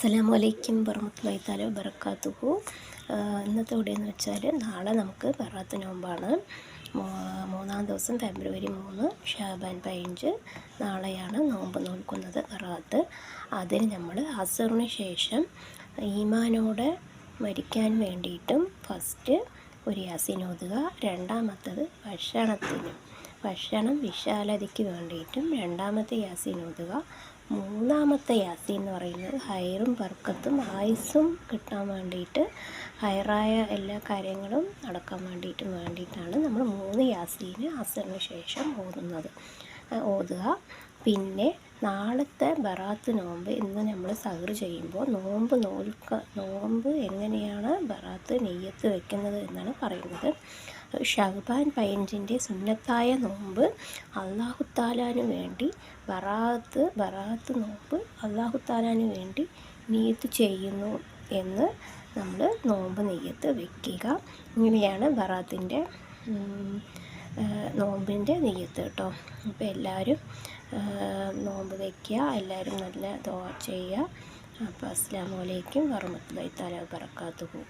അസ്സലാമലൈക്കും വറഹ്മത്തുള്ളാഹി തആല വബറകാതുഹു. ഇന്നത്തെ വീഡിയോ എന്ന് വെച്ചാൽ നാളെ നമുക്ക് ബറാത്ത് നോമ്പാണ്. മൂന്നാം ദിവസം ഫെബ്രുവരി 3 ഷാബാൻ 15 നാളെയാണ് നോമ്പ് നോൽക്കുന്നത് ബറാത്ത്. അതിന് നമ്മൾ അസറിന് ശേഷം ഈമാനോടെ മരിക്കാൻ വേണ്ടിയിട്ടും ഫസ്റ്റ് ഒരു യാസീൻ ഓതുക. രണ്ടാമത്തത് ഭക്ഷണം വിശാലതയ്ക്ക് വേണ്ടിയിട്ടും രണ്ടാമത്തെ യാസീൻ ഓതുക. മൂന്നാമത്തെ യാസീൻ എന്ന് പറയുന്നത് ഹൈറും ബർക്കത്തും ആയുസ്സും കിട്ടാൻ വേണ്ടിയിട്ട്, ഹൈറായ എല്ലാ കാര്യങ്ങളും നടക്കാൻ വേണ്ടിയിട്ടാണ് നമ്മൾ 3 യാസീന് അസറിന് ശേഷം ഓതുക. പിന്നെ നാളത്തെ ബറാത്ത് നോമ്പ് ഇന്ന് നമ്മൾ സഹർ ചെയ്യുമ്പോൾ നോമ്പ് എങ്ങനെയാണ് ബറാത്ത് നെയ്യത്ത് വെക്കുന്നത് എന്നാണ് പറയുന്നത്. ഷഅബാൻ 15 സുന്നത്തായ നോമ്പ് അല്ലാഹു തആലാന് വേണ്ടി ബറാത്ത് നോമ്പ് അല്ലാഹു തആലാന് വേണ്ടി നിയ്യത്ത് ചെയ്യുന്നു എന്ന് നമ്മൾ നോമ്പ് നെയ്യത്ത് വെക്കുക. ഇങ്ങനെയാണ് ബറാത്തിൻ്റെ നോമ്പിൻ്റെ നെയ്യത്ത് കേട്ടോ. അപ്പോൾ എല്ലാവരും നോമ്പ് വയ്ക്കുക, എല്ലാവരും നല്ല ദുആ ചെയ്യുക. അപ്പോൾ അസ്സലാമു അലൈക്കും വറഹ്മത്തുള്ളാഹി തആല വബറകാതുഹു.